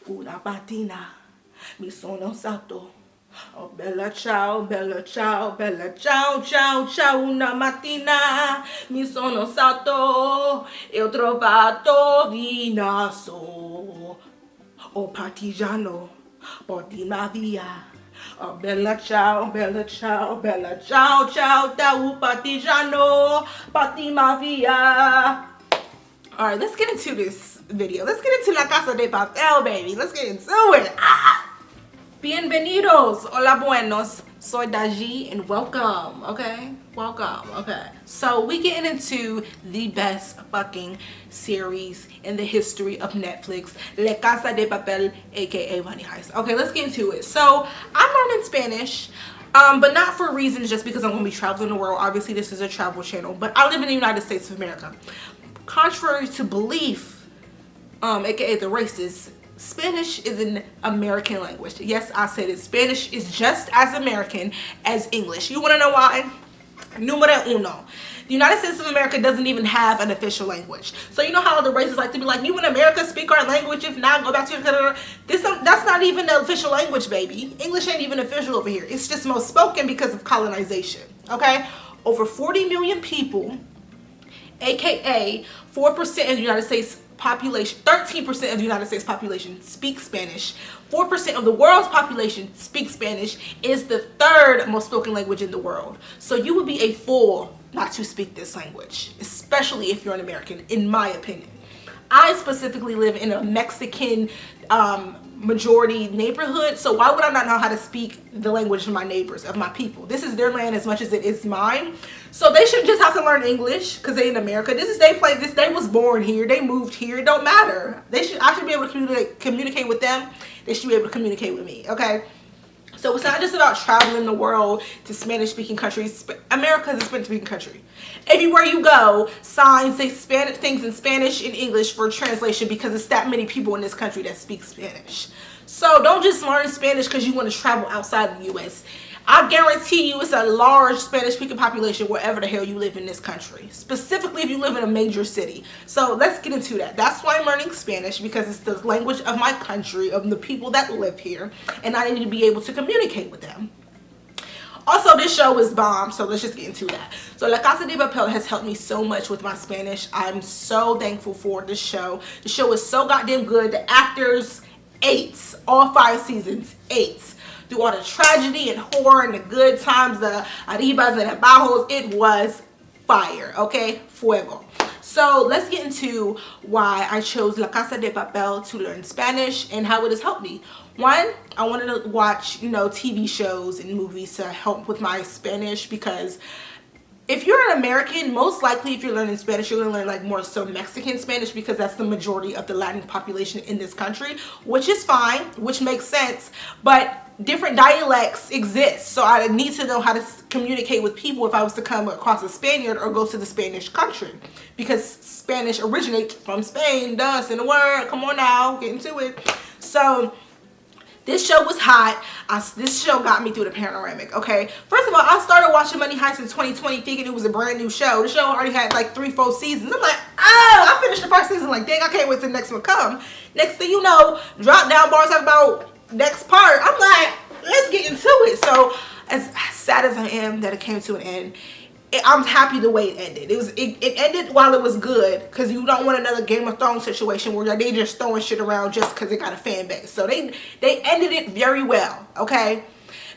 Una mattina mi sono alzato. Oh bella ciao, bella ciao, bella ciao, ciao, ciao. Una mattina mi sono alzato e ho trovato di naso. Oh partigiano, portimi via. Oh bella ciao, bella ciao, bella ciao, ciao, ciao, partigiano, portimi via. Alright, let's get into this video. Let's get into La Casa de Papel, baby. Let's get into it. Bienvenidos. Hola Buenos. Soy Daji and welcome, okay? Welcome, okay? So we getting into the best fucking series in the history of Netflix, La Casa de Papel, a.k.a. Money Heist. Okay, let's get into it. So I'm learning Spanish. But not for reasons just because I'm going to be traveling the world. Obviously, this is a travel channel. But I live in the United States of America. Contrary to belief, aka the racists, Spanish is an American language. Yes, I said it. Spanish is just as American as English. You want to know why? Numero uno. The United States of America doesn't even have an official language. So you know how the racists like to be like, you in America speak our language, if not, go back to your... That's not even the official language, baby. English ain't even official over here. It's just most spoken because of colonization, okay? Over 40 million people, aka 4% of the United States population, 13% of the United States population speaks Spanish. 4% of the world's population speaks Spanish. Is the third most spoken language in the world. So you would be a fool not to speak this language, especially if you're an American, in my opinion. I specifically live in a Mexican majority neighborhood, so why would I not know how to speak the language of my neighbors, of my people? This is their land as much as it is mine. So they shouldn't just have to learn English because they in America. This is they was born here, they moved here. It don't matter. I should be able to communicate with them. They should be able to communicate with me, okay? So it's not just about traveling the world to Spanish-speaking countries. America is a Spanish-speaking country. Everywhere you go, signs say things in Spanish and English for translation because it's that many people in this country that speak Spanish. So don't just learn Spanish because you want to travel outside the U.S. I guarantee you it's a large Spanish-speaking population wherever the hell you live in this country. Specifically if you live in a major city. So let's get into that. That's why I'm learning Spanish, because it's the language of my country, of the people that live here. And I need to be able to communicate with them. Also, this show is bomb, so let's just get into that. So La Casa de Papel has helped me so much with my Spanish. I'm so thankful for this show. The show is so goddamn good. The actors, 8. All 5 seasons, 8. Through all the tragedy and horror and the good times, the arribas and abajos, it was fire, okay? Fuego. So let's get into why I chose La Casa de Papel to learn Spanish and how it has helped me. One, I wanted to watch, TV shows and movies to help with my Spanish, because if you're an American, most likely if you're learning Spanish, you're going to learn like more so Mexican Spanish, because that's the majority of the Latin population in this country, which is fine, which makes sense, but different dialects exist. So I need to know how to communicate with people if I was to come across a Spaniard or go to the Spanish country, because Spanish originates from Spain, thus in the word. Come on now, get into it. So this show was hot. This show got me through the panoramic, okay? First of all, I started watching Money Heist in 2020 thinking it was a brand new show. The show already had like 3-4 seasons. I'm like, I finished the first season like, dang, I can't wait till the next one come. Next thing you know, drop down bars talk about next part. I'm like, let's get into it. So as sad as I am that it came to an end, I'm happy the way it ended. It ended while it was good, because you don't want another Game of Thrones situation where they just throwing shit around just because it got a fan base. So they ended it very well, okay?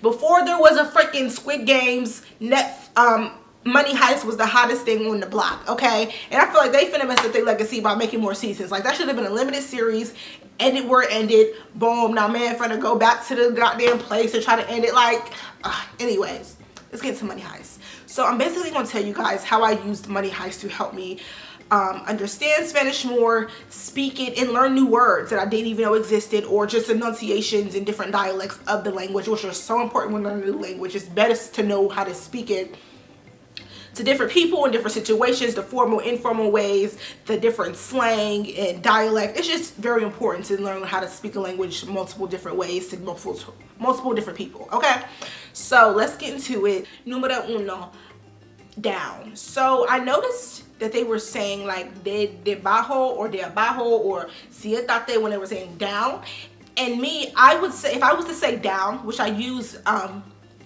Before there was a freaking Squid Games, Money Heist was the hottest thing on the block, okay? And I feel like they finna mess up their legacy by making more seasons. Like, that should have been a limited series, ended where it ended, boom, now man finna go back to the goddamn place and try to end it like, anyways, let's get to Money Heist. So I'm basically going to tell you guys how I used Money Heist to help me understand Spanish more, speak it, and learn new words that I didn't even know existed, or just enunciations in different dialects of the language, which are so important when learning a new language. It's best to know how to speak it to different people in different situations, the formal, informal ways, the different slang and dialect. It's just very important to learn how to speak a language multiple different ways to multiple different people, okay? So let's get into it. Numero uno, down. So I noticed that they were saying like de bajo or de abajo or siéntate when they were saying down. And me, I would say, if I was to say down, which I use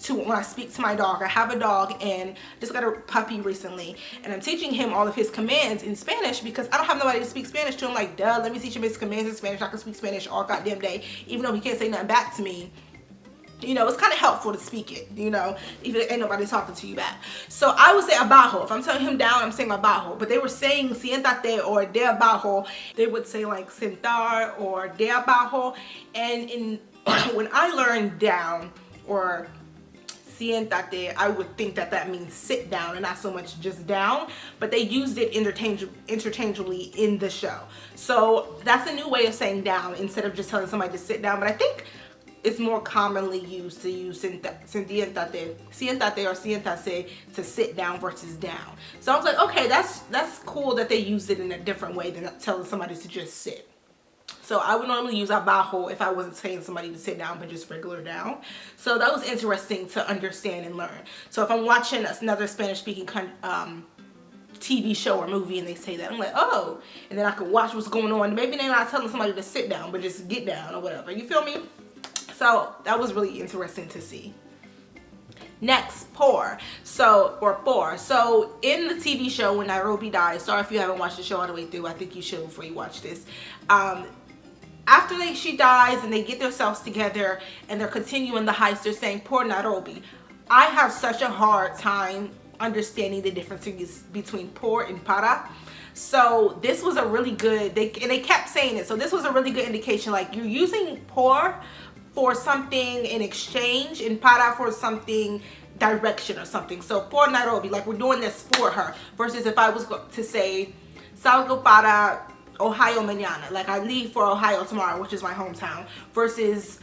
to when I speak to my dog. I have a dog and just got a puppy recently, and I'm teaching him all of his commands in Spanish because I don't have nobody to speak Spanish to. I'm like, duh, let me teach him his commands in Spanish. I can speak Spanish all goddamn day, even though he can't say nothing back to me. You know, it's kind of helpful to speak it, you know, even if ain't nobody talking to you back. So I would say abajo. If I'm telling him down, I'm saying abajo. But they were saying siéntate or de abajo. They would say like sentar or de abajo. And when I learned down or siéntate, I would think that that means sit down and not so much just down, but they used it interchangeably in the show. So that's a new way of saying down instead of just telling somebody to sit down. But I think it's more commonly used to use siéntate or siéntase to sit down versus down. So I was like, okay, that's cool that they used it in a different way than telling somebody to just sit. So I would normally use abajo if I wasn't saying somebody to sit down, but just regular down. So that was interesting to understand and learn. So if I'm watching another Spanish-speaking TV show or movie and they say that, I'm like, oh, and then I can watch what's going on. Maybe they're not telling somebody to sit down, but just get down or whatever. You feel me? So that was really interesting to see. Next, por. So in the TV show when Nairobi dies, sorry if you haven't watched the show all the way through, I think you should before you watch this. After she dies and they get themselves together and they're continuing the heist, they're saying por Nairobi. I have such a hard time understanding the differences between por and para. So this was a really good, they kept saying it, so this was a really good indication, like you're using por for something in exchange and para for something direction or something. So por Nairobi, like we're doing this for her, versus if I was to say salgo para Ohio mañana, like I leave for Ohio tomorrow, which is my hometown, versus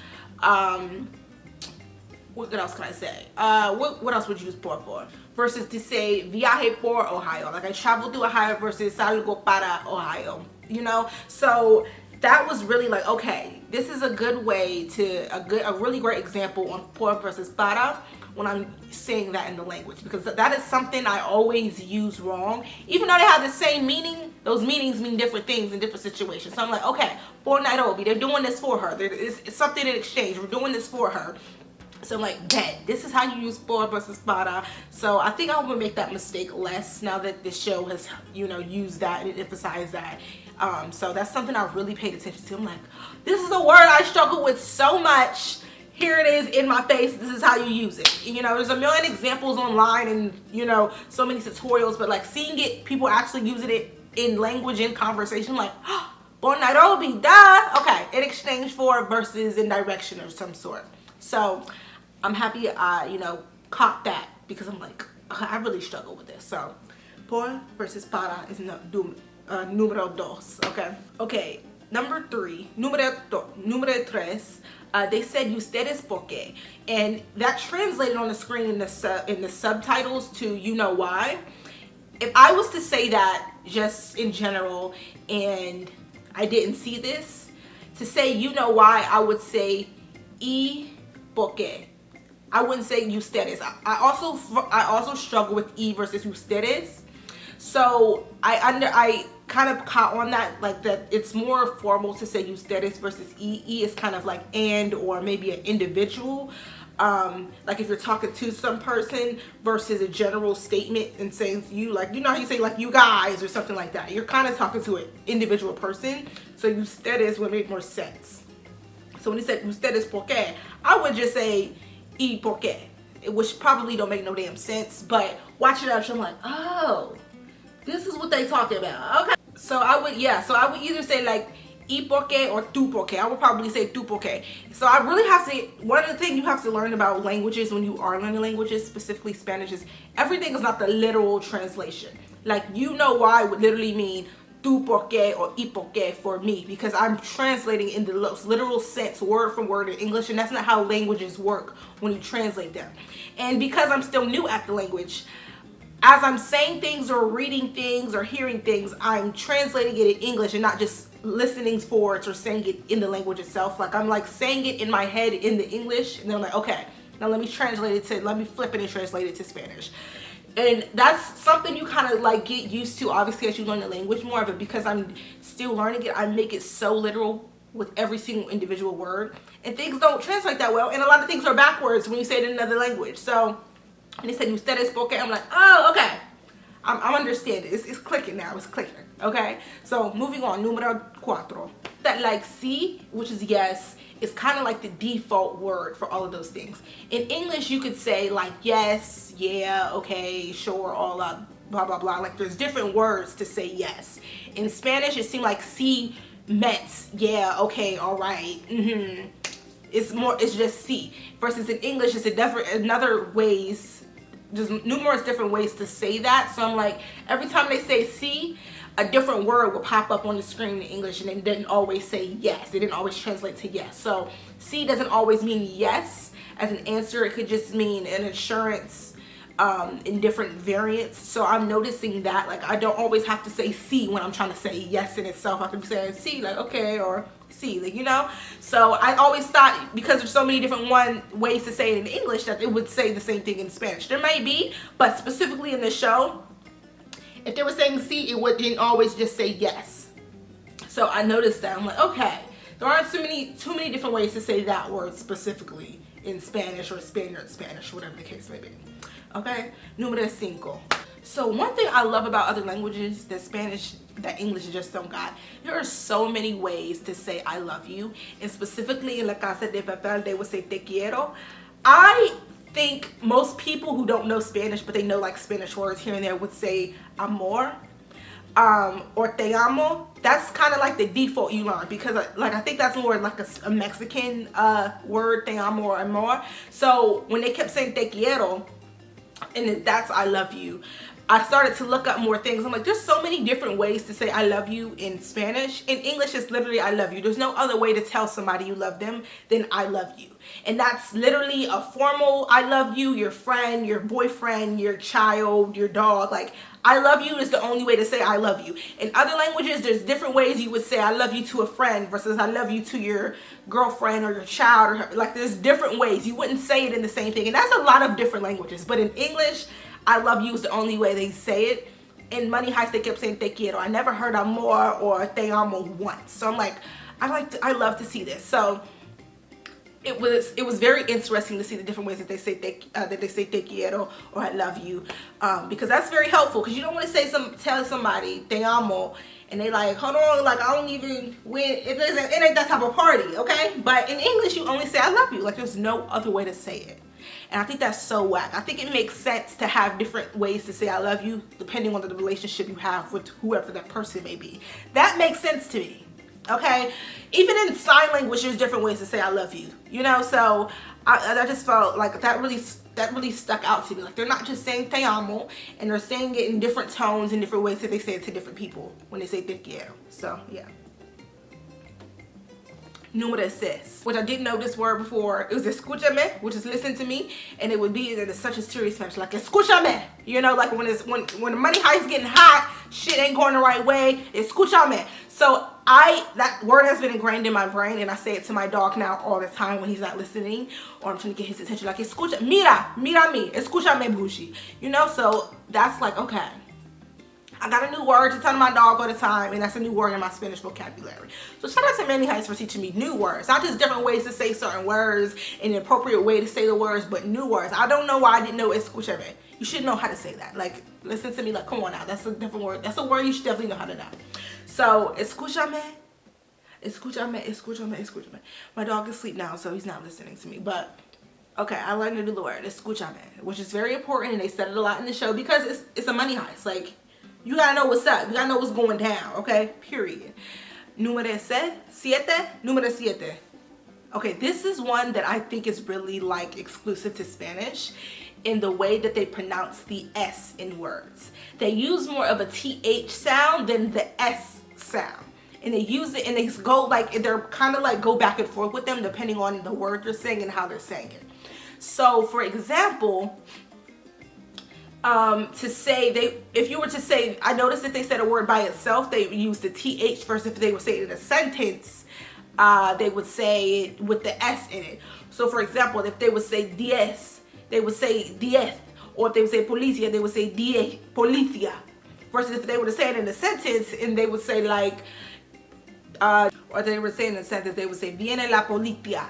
what else can I say? What else would you use por for? Versus to say viaje por Ohio, like I travel to Ohio, versus salgo para Ohio, you know? So that was really like, okay, this is a good way to, a really great example on por versus para when I'm saying that in the language, because that is something I always use wrong. Even though they have the same meaning, those meanings mean different things in different situations. So I'm like, okay, por Nairobi, they're doing this for her. It's something in exchange. We're doing this for her. So I'm like, bet, this is how you use por versus para. So I think I'm gonna make that mistake less now that this show has, you know, used that and emphasized that. So that's something I really paid attention to. I'm like, this is a word I struggle with so much. Here it is in my face. This is how you use it. You know, there's a million examples online and, you know, so many tutorials, but like seeing it, people actually using it in language, in conversation, like, oh, por Nairobi, duh. Okay, in exchange for versus in direction of some sort. So I'm happy I, you know, caught that, because I'm like, I really struggle with this. So por versus para is número dos, okay? Okay, number three, número tres, they said ustedes por qué, and that translated on the screen in the subtitles to you know why. If I was to say that just in general and I didn't see this, to say you know why, I would say y por qué. I wouldn't say ustedes. I also struggle with e versus ustedes. So I kind of caught on that, like that it's more formal to say ustedes versus e. E is kind of like and or maybe an individual. Like if you're talking to some person versus a general statement and saying you, like, you know how you say like you guys or something like that. You're kind of talking to an individual person. So ustedes would make more sense. So when he said ustedes por qué, I would just say y por qué, which probably don't make no damn sense, but watching it, I'm like, oh, this is what they talking about. Okay. So I would either say like y por qué or tú por qué. I would probably say tú por qué. So I really have to, one of the things you have to learn about languages when you are learning languages, specifically Spanish, is everything is not the literal translation. Like, you know why would literally mean tú por qué or y por qué for me, because I'm translating in the literal sense, word for word in English, and that's not how languages work when you translate them. And because I'm still new at the language, as I'm saying things or reading things or hearing things, I'm translating it in English and not just listening for it or saying it in the language itself. Like, I'm like saying it in my head in the English, and then I'm like, okay, now let me flip it and translate it to Spanish. And that's something you kind of like get used to, obviously, as you learn the language more of it. Because I'm still learning it, I make it so literal with every single individual word, and things don't translate that well, and a lot of things are backwards when you say it in another language. So when they said ustedes porque, I'm like, oh, okay, I'm understanding. It's clicking now. It's clicking. Okay. So moving on. Número cuatro. That like sí, which is yes, is kind of like the default word for all of those things. In English, you could say like yes, yeah, okay, sure, all up, blah blah blah. Like there's different words to say yes. In Spanish, it seemed like sí meant yeah, okay, all right. It's just sí. Versus in English, it's another ways. There's numerous different ways to say that. So I'm like, every time they say sí, a different word will pop up on the screen in English, and it didn't always say yes. It didn't always translate to yes. So sí doesn't always mean yes as an answer. It could just mean an assurance in different variants. So I'm noticing that, like, I don't always have to say sí when I'm trying to say yes in itself. I can be saying sí, like, okay, or sí, like, you know. So I always thought, because there's so many different ways to say it in English, that it would say the same thing in Spanish. There may be, but specifically in the show, if they were saying sí, it didn't always just say yes. So I noticed that. I'm like, okay, there aren't too many different ways to say that word specifically in Spanish or Spaniard Spanish, whatever the case may be. Okay, número cinco. So one thing I love about other languages that English just don't got, there are so many ways to say I love you. And specifically in La Casa de Papel, they would say te quiero. I think most people who don't know Spanish, but they know like Spanish words here and there, would say amor, or te amo. That's kind of like the default you learn, because like I think that's more like a Mexican word, te amo or amor. So when they kept saying te quiero, and that's I love you, I started to look up more things. I'm like, there's so many different ways to say I love you in Spanish. In English, it's literally I love you. There's no other way to tell somebody you love them than I love you. And that's literally a formal I love you, your friend, your boyfriend, your child, your dog. Like, I love you is the only way to say I love you. In other languages, there's different ways you would say I love you to a friend versus I love you to your girlfriend or your child. Or like, there's different ways. You wouldn't say it in the same thing. And that's a lot of different languages. But in English, I love you is the only way they say it. In Money Heist, they kept saying te quiero. I never heard amor or te amo once. So I'm like, I love to see this. So it was very interesting to see the different ways that they say te quiero or I love you, because that's very helpful. Because you don't want to tell somebody te amo and they like, hold on, like I don't even it ain't that type of party, okay? But in English, you only say I love you. Like, there's no other way to say it. And I think that's so whack. I think it makes sense to have different ways to say I love you depending on the relationship you have with whoever that person may be. That makes sense to me, okay? Even in sign language, there's different ways to say I love you, you know? So I just felt like that really stuck out to me. Like, they're not just saying te amo, and they're saying it in different tones and different ways that they say it to different people when they say te quiero. So, yeah. Número 6, which I didn't know this word before. It was escúchame, which is listen to me, and it would be in such a serious Spanish, like escúchame. You know, like when the money heist getting hot, shit ain't going the right way. Escúchame. So that word has been ingrained in my brain, and I say it to my dog now all the time when he's not listening, or I'm trying to get his attention. Like, escucha, mira mi, escúchame, Bushi. You know, so that's like, okay, I got a new word to tell my dog all the time, and that's a new word in my Spanish vocabulary. So shout out to Money Heist for teaching me new words. Not just different ways to say certain words and an appropriate way to say the words, but new words. I don't know why I didn't know escúchame. You should know how to say that. Like, listen to me, like, come on now. That's a different word. That's a word you should definitely know how to know. So, escúchame. My dog is asleep now, so he's not listening to me. But, okay, I learned a new word, escúchame, which is very important, and they said it a lot in the show because it's a money heist. Like, you gotta know what's up. You gotta know what's going down, okay? Period. Número 7. Okay, this is one that I think is really like exclusive to Spanish in the way that they pronounce the S in words. They use more of a TH sound than the S sound. And they use it, and they go like, they're kind of like go back and forth with them depending on the word they're saying and how they're saying it. So, for example, if you were to say, I noticed that they said a word by itself, they use the TH first. If they would say it in a sentence, they would say it with the S in it. So, for example, if they would say diez, they would say diez. Or if they would say policia, they would say diez, policia. Versus if they were to say it in a sentence, and they would say like, or they would say in a sentence, they would say, viene la policía.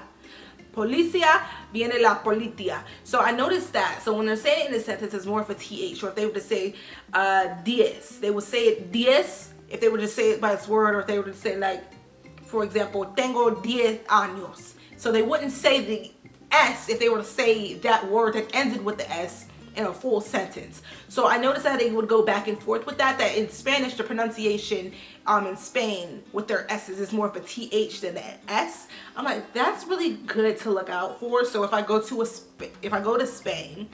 Policia, viene la policía. So I noticed that. So when they're saying it in a sentence, it's more of a TH. Or if they were to say diez, they would say it diez if they were to say it by its word, or if they were to say, like, for example, tengo 10 años. So they wouldn't say the S if they were to say that word that ended with the S in a full sentence. So I noticed that they would go back and forth with that in Spanish, the pronunciation in Spain with their S's is more of a TH than an S. I'm like, that's really good to look out for. So if I go to Spain,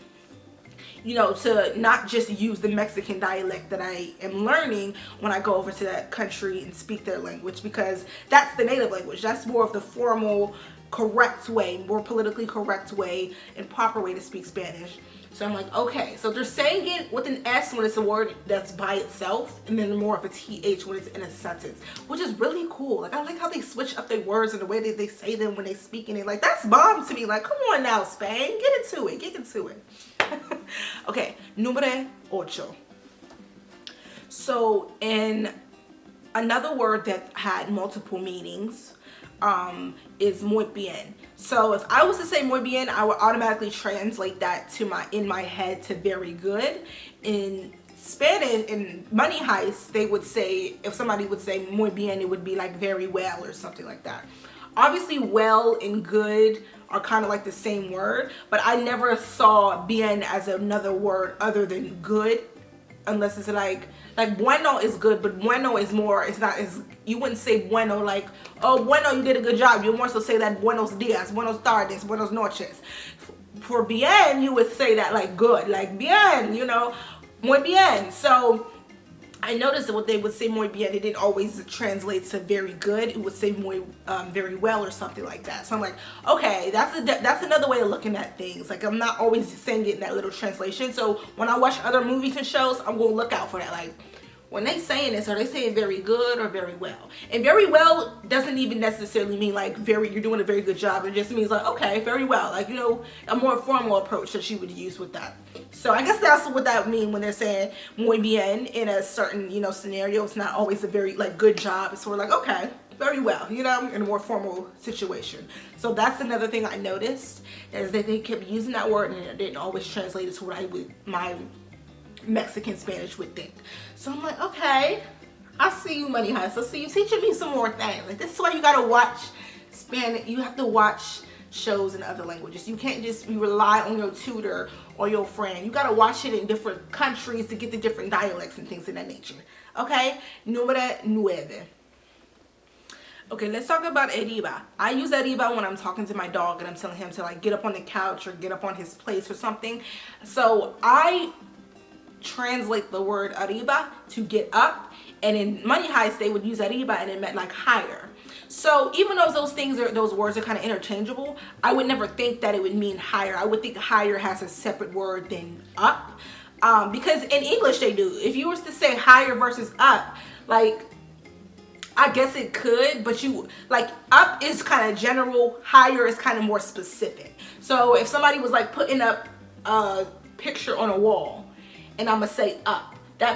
you know, to not just use the Mexican dialect that I am learning when I go over to that country and speak their language, because that's the native language. That's more of the formal, correct way, more politically correct way and proper way to speak Spanish. So I'm like, okay, so they're saying it with an S when it's a word that's by itself, and then more of a TH when it's in a sentence, which is really cool. Like, I like how they switch up their words and the way that they say them when they speak, and it. Like, that's bomb to me. Like, come on now, Spain, get into it, get into it. Okay, número 8. So in another word that had multiple meanings is muy bien. So if I was to say muy bien, I would automatically translate that to in my head to very good. In Spanish, in Money Heist, they would say, if somebody would say muy bien, it would be like very well or something like that. Obviously, well and good are kind of like the same word, but I never saw bien as another word other than good, unless it's like bueno is good, but bueno is more, it's not as, you wouldn't say bueno like, oh, bueno, you did a good job. You more so say that buenos dias, buenos tardes, buenos noches. For bien, you would say that like good, like bien, you know, muy bien. So I noticed that what they would say muy bien, it didn't always translate to very good. It would say muy very well or something like that. So I'm like, okay, that's another way of looking at things. Like, I'm not always saying it in that little translation. So when I watch other movies and shows, I'm gonna look out for that. Like, when they saying this, are they saying very good or very well? And very well doesn't even necessarily mean like you're doing a very good job. It just means like, okay, very well. Like, you know, a more formal approach that you would use with that. So I guess that's what that means when they're saying muy bien in a certain, you know, scenario. It's not always a very like good job. It's sort of like, okay, very well, you know, in a more formal situation. So that's another thing I noticed, is that they kept using that word and it didn't always translate it to what my Mexican Spanish would think. So I'm like, okay, I see you, Money Heist. I see you teaching me some more things. Like, this is why you gotta watch Spanish. You have to watch shows in other languages. You can't just rely on your tutor or your friend. You gotta watch it in different countries to get the different dialects and things of that nature. Okay, número 9. Okay, let's talk about arriba. I use arriba when I'm talking to my dog and I'm telling him to like get up on the couch or get up on his place or something. So I translate the word arriba to get up, and in Money Heist they would use arriba and it meant like higher. So even though those words are kind of interchangeable, I would never think that it would mean higher. I would think higher has a separate word than up, because in English they do. If you were to say higher versus up, like, I guess it could, but you like, up is kind of general, higher is kind of more specific. So if somebody was like putting up a picture on a wall and I'm gonna say up, that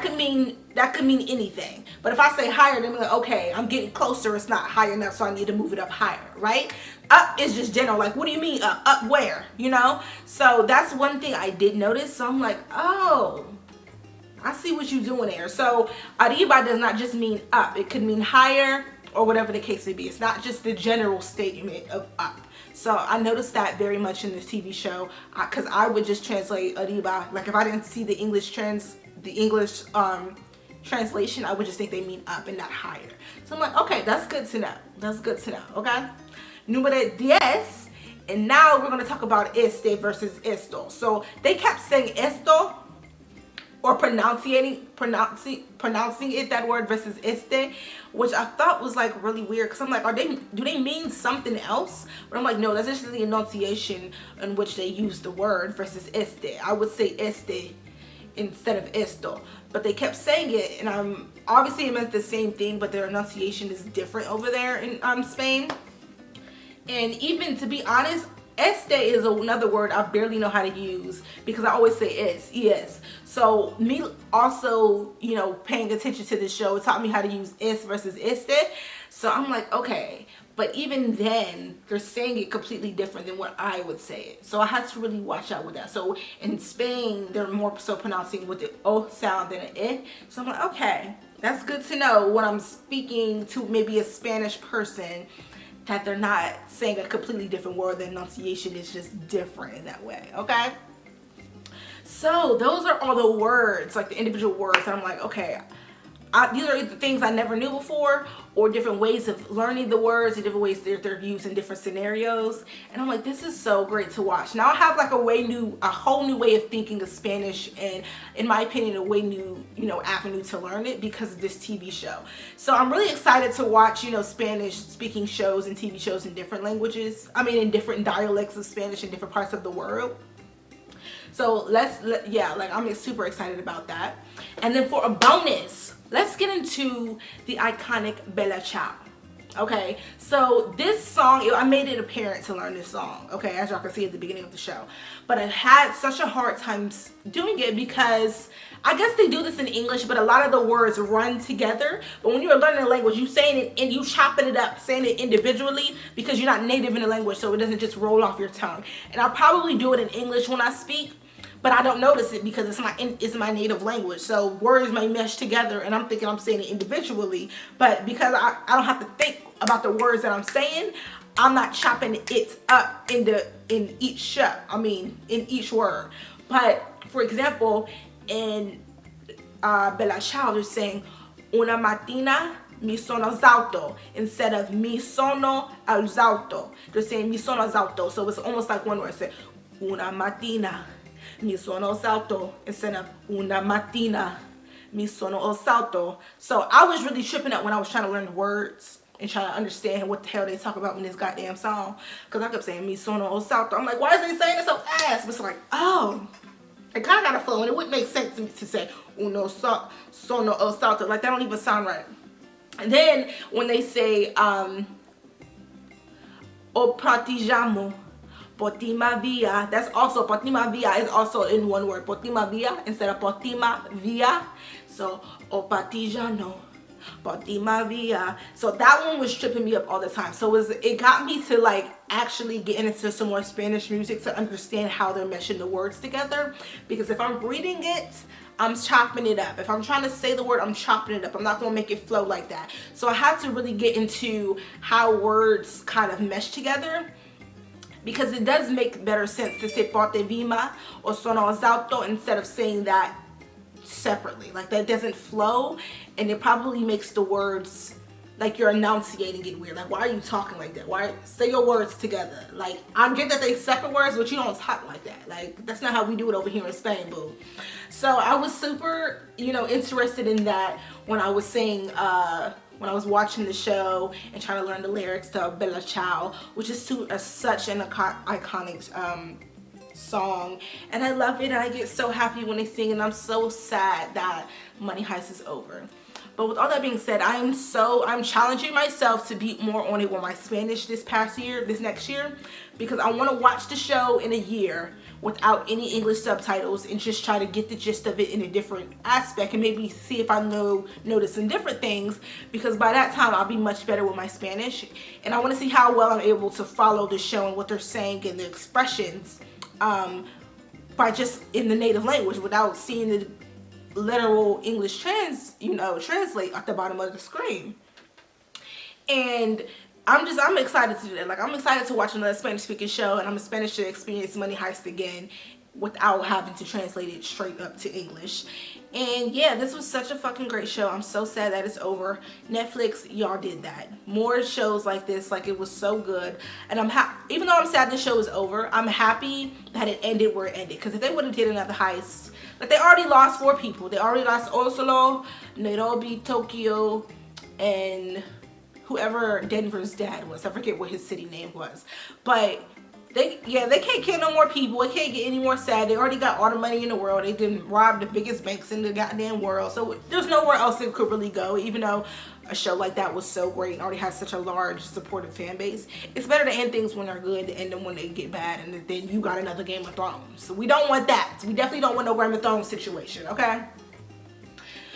could mean anything. But if I say higher, then I'm like, okay, I'm getting closer, it's not high enough, so I need to move it up higher, right? Up is just general, like, what do you mean up? Up where, you know? So that's one thing I did notice. So I'm like, oh, I see what you're doing there. So arriba does not just mean up, it could mean higher or whatever the case may be. It's not just the general statement of up. So I noticed that very much in the TV show, because I would just translate arriba. Like, if I didn't see the English translation, I would just think they mean up and not higher. So I'm like, okay, that's good to know. That's good to know, okay? Número 10. And now we're going to talk about este versus esto. So they kept saying esto, or pronouncing it, that word, versus este, which I thought was like really weird, because I'm like, do they mean something else? But I'm like, no, that's just the enunciation in which they use the word versus este. I would say este instead of esto, but they kept saying it, and obviously it meant the same thing, but their enunciation is different over there in Spain. And even, to be honest, este is another word I barely know how to use because I always say es. So me also, you know, paying attention to this show, it taught me how to use es versus este. So I'm like, okay, but even then they're saying it completely different than what I would say it. So I had to really watch out with that. So in Spain, they're more so pronouncing with the o sound than an I. So I'm like, okay, that's good to know when I'm speaking to maybe a Spanish person, that they're not saying a completely different word. The enunciation is just different in that way, okay? So those are all the words, like the individual words, and I'm like, okay, these are either things I never knew before, or different ways of learning the words and different ways they're used in different scenarios. And I'm like, this is so great to watch. Now I have like a whole new way of thinking of Spanish, and in my opinion, a way new, you know, avenue to learn it because of this TV show. So I'm really excited to watch, you know, Spanish speaking shows and TV shows in different languages. I mean, in different dialects of Spanish in different parts of the world. So yeah, like I'm super excited about that. And then for a bonus, let's get into the iconic Bella Ciao. Okay, so this song, I made it apparent to learn this song, okay, as y'all can see at the beginning of the show. But I had such a hard time doing it because I guess they do this in English, but a lot of the words run together. But when you're learning a language, you saying it and you chopping it up, saying it individually because you're not native in the language, so it doesn't just roll off your tongue. And I'll probably do it in English when I speak, but I don't notice it because it's my native language. So words may mesh together and I'm thinking I'm saying it individually, but because I don't have to think about the words that I'm saying, I'm not chopping it up in each word. But for example, in Bella Ciao, they're saying una mattina mi sono alzato instead of mi sono alzato. They're saying mi sono alzato, so it's almost like one word. Say una mattina mi sono alzato instead of una mattina mi sono alzato. So I was really tripping up when I was trying to learn the words and trying to understand what the hell they talk about in this goddamn song, because I kept saying mi sono alzato. I'm like, why is they saying it so fast? But it's like, oh, it kind of got a flow, and it wouldn't make sense to say uno sono alzato. Like, that don't even sound right. And then when they say o partigiamo Potima via, that's also, Potima via is also in one word, Potima via instead of Potima via. So, o partigiano, Potima via. So that one was tripping me up all the time. So it got me to like actually get into some more Spanish music to understand how they're meshing the words together. Because if I'm reading it, I'm chopping it up. If I'm trying to say the word, I'm chopping it up. I'm not going to make it flow like that. So I had to really get into how words kind of mesh together, because it does make better sense to say porte vima or sono alzato instead of saying that separately. Like, that doesn't flow, and it probably makes the words, like, you're enunciating it weird. Like, why are you talking like that? Why say your words together? Like, I get that they separate words, but you don't talk like that. Like, that's not how we do it over here in Spain, boo. So I was super, you know, interested in that when I was saying, when I was watching the show and trying to learn the lyrics to Bella Ciao, which is such an iconic song, and I love it, and I get so happy when they sing, and I'm so sad that Money Heist is over. But with all that being said, I'm challenging myself to be more on it with my Spanish this next year, because I want to watch the show in a year without any English subtitles and just try to get the gist of it in a different aspect, and maybe see if I notice some different things, because by that time I'll be much better with my Spanish, and I want to see how well I'm able to follow the show and what they're saying and the expressions by just in the native language without seeing the literal English translate at the bottom of the screen. And I'm excited to do that. Like, I'm excited to watch another Spanish speaking show, and I'm excited to experience Money Heist again without having to translate it straight up to English. And yeah, this was such a fucking great show. I'm so sad that it's over. Netflix, y'all did that. More shows like this, like, it was so good. And even though I'm sad the show is over, I'm happy that it ended where it ended. Because if they would have did another heist, like, they already lost 4 people. They already lost Oslo, Nairobi, Tokyo, and whoever Denver's dad was. I forget what his city name was. But they can't kill no more people. It can't get any more sad. They already got all the money in the world. They didn't rob the biggest banks in the goddamn world. So there's nowhere else it could really go, even though a show like that was so great and already has such a large supportive fan base. It's better to end things when they're good and then when they get bad and then you got another Game of Thrones. So we don't want that. We definitely don't want no Game of Thrones situation, okay?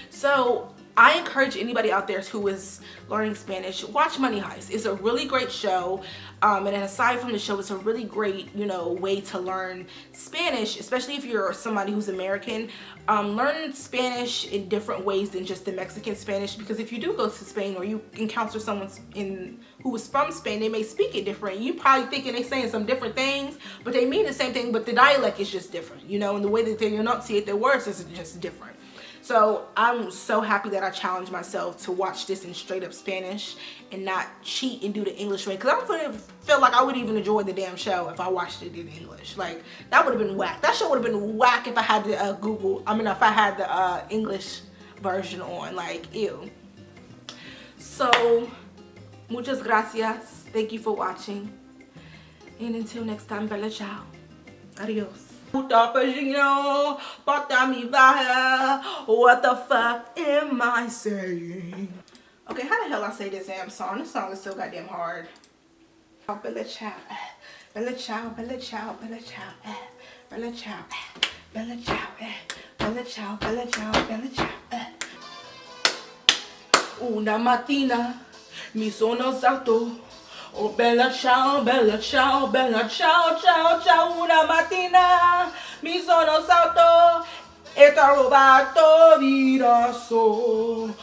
So I encourage anybody out there who is learning Spanish, watch Money Heist. It's a really great show. And then aside from the show, it's a really great, way to learn Spanish, especially if you're somebody who's American. Learn Spanish in different ways than just the Mexican Spanish, because if you do go to Spain or you encounter someone who is from Spain, they may speak it different. You probably thinking they're saying some different things, but they mean the same thing, but the dialect is just different, and the way that they enunciate their words is just different. So I'm so happy that I challenged myself to watch this in straight up Spanish and not cheat and do the English way. Because I don't feel like I would even enjoy the damn show if I watched it in English. Like, that would have been whack. That show would have been whack if I had the if I had the English version on. Like, ew. So, muchas gracias. Thank you for watching. And until next time, bella ciao. Adios. What the fuck am I saying? Okay, how the hell I say this damn song? This song is so goddamn hard. Bella ciao, bella ciao, bella ciao, bella ciao, bella ciao, bella ciao, bella ciao, bella ciao, bella ciao. Una mattina mi sono alzato. Oh bella ciao, bella ciao, bella ciao, ciao, ciao. Una mattina mi sono alzato e trovato virasso.